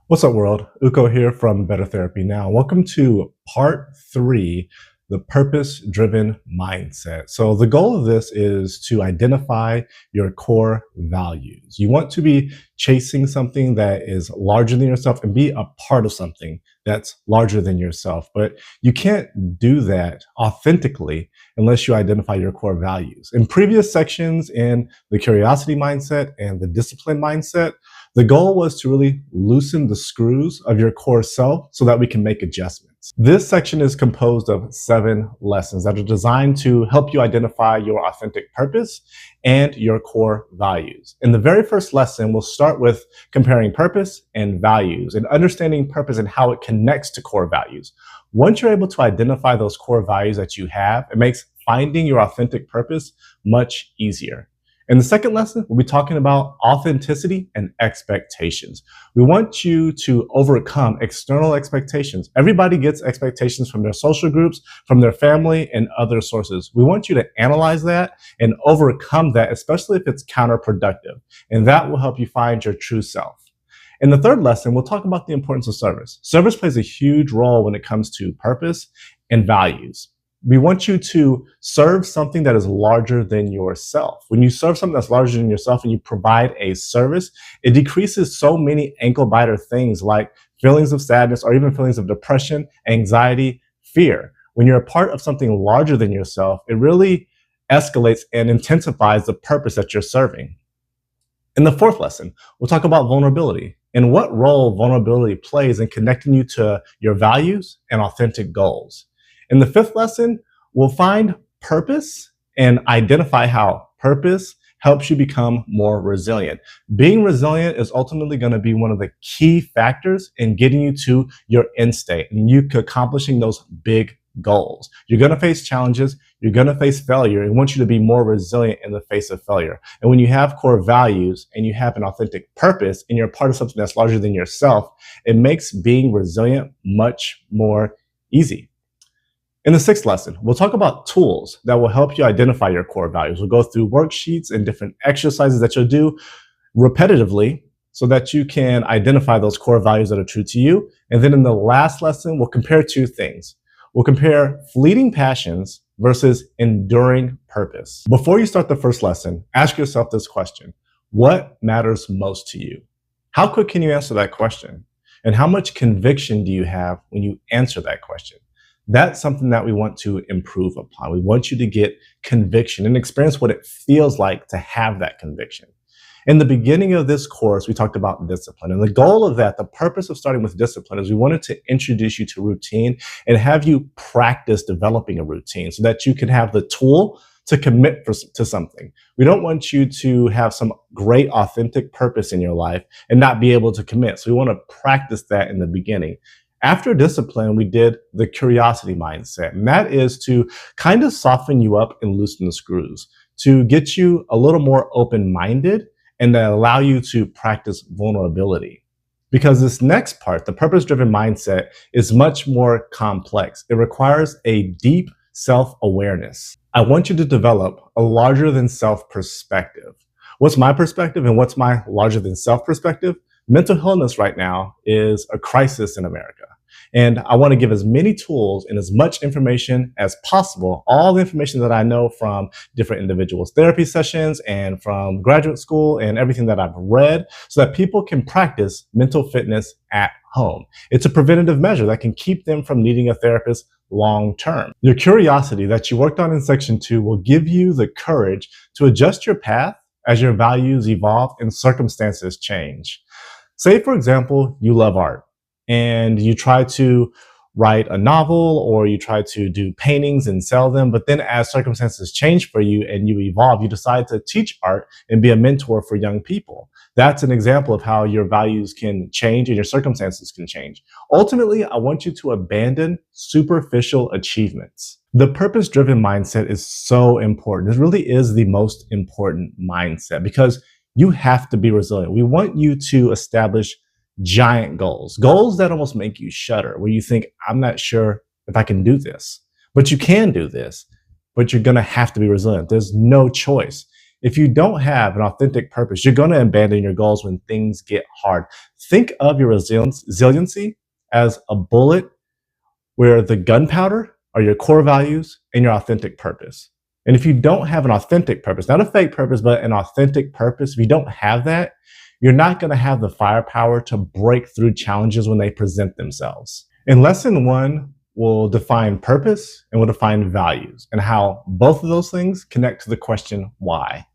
What's up, world? Uko here from Better Therapy Now. Welcome to part 3, the purpose-driven mindset. So the goal of this is to identify your core values. You want to be chasing something that is larger than yourself and be a part of something that's larger than yourself. But you can't do that authentically unless you identify your core values. In previous sections in the curiosity mindset and the discipline mindset, the goal was to really loosen the screws of your core self so that we can make adjustments. This section is composed of 7 lessons that are designed to help you identify your authentic purpose and your core values. In the very first lesson, we'll start with comparing purpose and values and understanding purpose and how it connects to core values. Once you're able to identify those core values that you have, it makes finding your authentic purpose much easier. In the second lesson, we'll be talking about authenticity and expectations. We want you to overcome external expectations. Everybody gets expectations from their social groups, from their family, and other sources. We want you to analyze that and overcome that, especially if it's counterproductive. And that will help you find your true self. In the third lesson, we'll talk about the importance of service. Service plays a huge role when it comes to purpose and values. We want you to serve something that is larger than yourself. When you serve something that's larger than yourself and you provide a service, it decreases so many ankle biter things like feelings of sadness or even feelings of depression, anxiety, fear. When you're a part of something larger than yourself, it really escalates and intensifies the purpose that you're serving. In the fourth lesson, we'll talk about vulnerability and what role vulnerability plays in connecting you to your values and authentic goals. In the fifth lesson, we'll find purpose and identify how purpose helps you become more resilient. Being resilient is ultimately going to be one of the key factors in getting you to your end state and you accomplishing those big goals. You're going to face challenges. You're going to face failure. And want you to be more resilient in the face of failure. And when you have core values and you have an authentic purpose and you're part of something that's larger than yourself, it makes being resilient much more easy. In the sixth lesson, we'll talk about tools that will help you identify your core values. We'll go through worksheets and different exercises that you'll do repetitively so that you can identify those core values that are true to you. And then in the last lesson, we'll compare 2 things. We'll compare fleeting passions versus enduring purpose. Before you start the first lesson, ask yourself this question. What matters most to you? How quick can you answer that question? And how much conviction do you have when you answer that question? That's something that we want to improve upon. We want you to get conviction and experience what it feels like to have that conviction. In the beginning of this course, we talked about discipline. And the goal of that, the purpose of starting with discipline is we wanted to introduce you to routine and have you practice developing a routine so that you can have the tool to commit to something. We don't want you to have some great authentic purpose in your life and not be able to commit. So we want to practice that in the beginning. After discipline, we did the curiosity mindset, and that is to kind of soften you up and loosen the screws, to get you a little more open-minded and to allow you to practice vulnerability. Because this next part, the purpose-driven mindset, is much more complex. It requires a deep self-awareness. I want you to develop a larger-than-self perspective. What's my perspective and what's my larger-than-self perspective? Mental illness right now is a crisis in America. And I want to give as many tools and as much information as possible, all the information that I know from different individuals' therapy sessions and from graduate school and everything that I've read so that people can practice mental fitness at home. It's a preventative measure that can keep them from needing a therapist long term. Your curiosity that you worked on in section 2 will give you the courage to adjust your path as your values evolve and circumstances change. Say, for example, you love art and you try to write a novel or you try to do paintings and sell them, but then as circumstances change for you and you evolve, you decide to teach art and be a mentor for young people. That's an example of how your values can change and your circumstances can change. Ultimately, I want you to abandon superficial achievements. The purpose-driven mindset is so important. It really is the most important mindset because you have to be resilient. We want you to establish giant goals that almost make you shudder, where you think, I'm not sure if I can do this, but you can do this, but you're going to have to be resilient. There's no choice. If you don't have an authentic purpose, you're going to abandon your goals when things get hard. Think of your resiliency as a bullet where the gunpowder are your core values and your authentic purpose. And if you don't have an authentic purpose, not a fake purpose, but an authentic purpose, if you don't have that, you're not going to have the firepower to break through challenges when they present themselves. In lesson 1, we'll define purpose and we'll define values and how both of those things connect to the question, why?